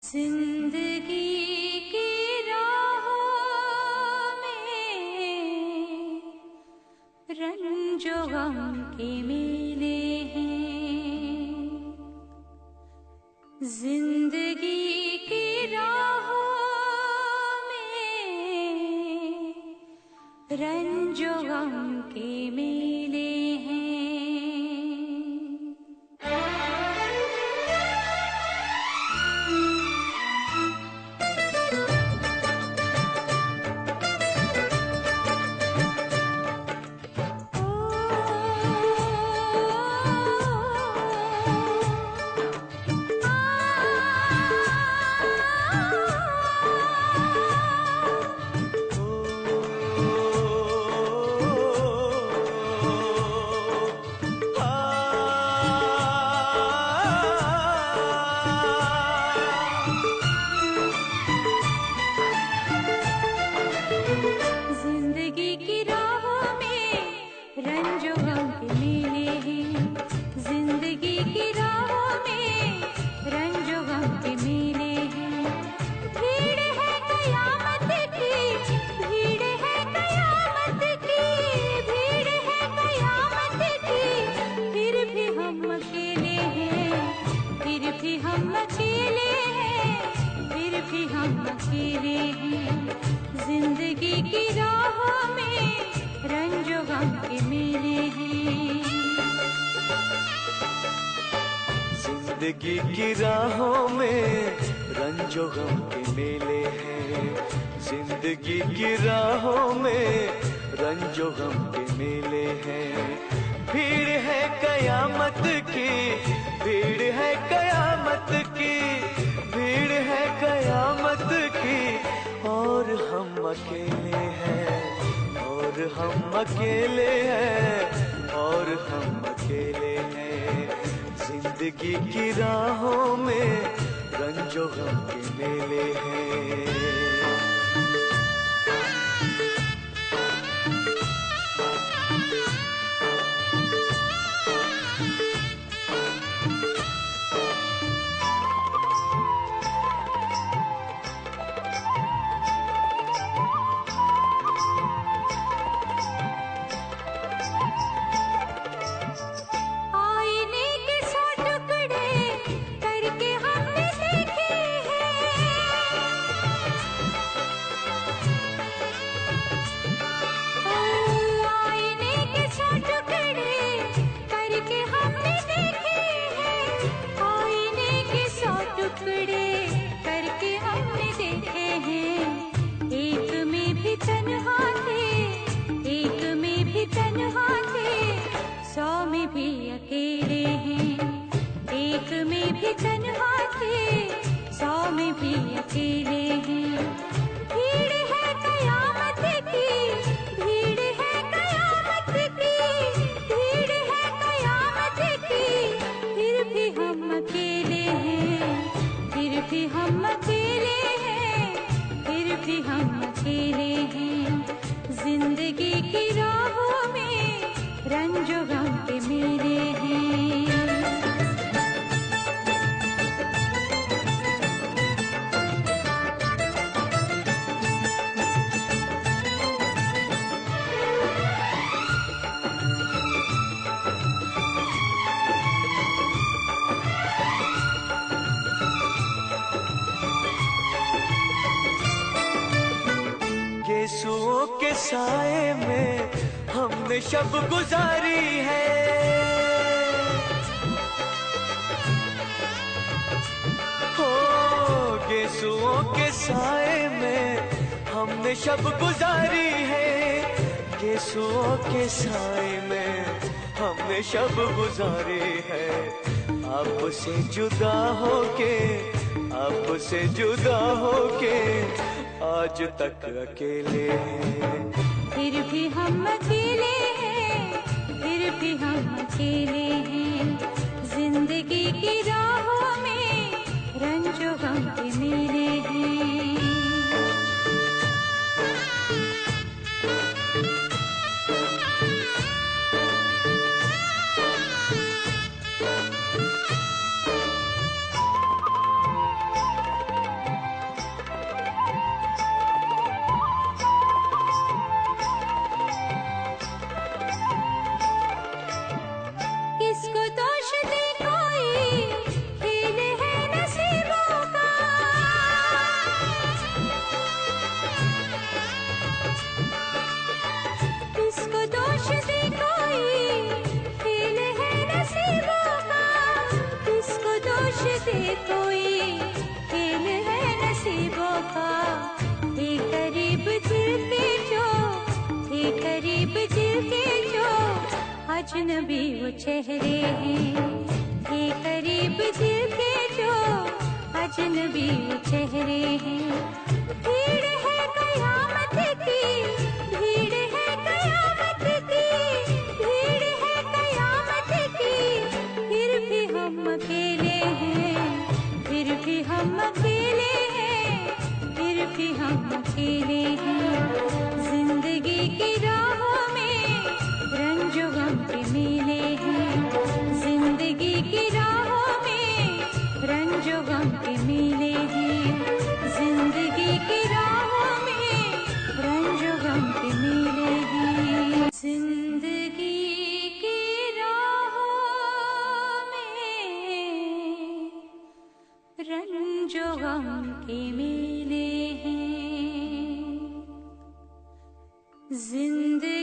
जिंदगी की राहों में रंजो गम के मेले हैं। जिंदगी की राहों में रंजो गम के मेले हैं। जिंदगी की राहों में रंजो गम के मेले हैं। जिंदगी की राहों में रंजो गम के मेले हैं। भीड़ है कयामत की, भीड़ है कयामत की, भीड़ है कयामत की। फिर भी हम अकेले हैं, फिर भी हम अकेले हैं, फिर भी हम अकेले हैं। जिंदगी की राहों में रंजो गम के मेले हैं। जिंदगी की राहों में रंजो गम के मेले हैं। जिंदगी की राहों में रंजो गम के मेले हैं। भीड़ है कयामत की, भीड़ है कयामत की, भीड़ है कयामत की। और हम अकेले हैं, और हम अकेले हैं, और हम अकेले हैं। जिंदगी की राहों में रंजो गम के मेले हैं। भी अकेले हैं, एक में भी तन्हा थे, 100 में भी अकेले हैं। भीड़ है कयामत की, भीड़ है कयामत की, भीड़ है कयामत की। फिर भी हम अकेले हैं, फिर भी हम अकेले हैं, फिर भी हम अकेले हैं। जिंदगी की राहों में रंजो गम के मेले हैं। यीशुओं के साए में हमने शब गुजारी है। हो यीशुओं के साए में हमने शब गुजारी है। यीशुओं के साए में हमने शब गुजारी है। आपसे जुदा होके, आपसे जुदा होके आज तक अकेले हैं। फिर भी हम अकेले हैं, फिर भी हम अकेले हैं। जिंदगी की राहों में रंजो गम के मेले हैं। अजनबी वो चेहरे हैं, ये करीब दिल के जो अजनबी वो चेहरे हैं। भीड़ है कयामत की, भीड़ है कयामत की, भीड़ है कयामत की, फिर भी हम अकेले हैं, फिर भी हम अकेले हैं, फिर भी हम अकेले हैं। जिंदगी की राहों में रंजो गम के मेले हैं, जिंदगी की राहों में रंजो गम के मेले हैं, जिंदगी की राहों में रंजो गम के मेले हैं। जिंदगी की राहों में रंजो गम के मेले हैं, जिंदगी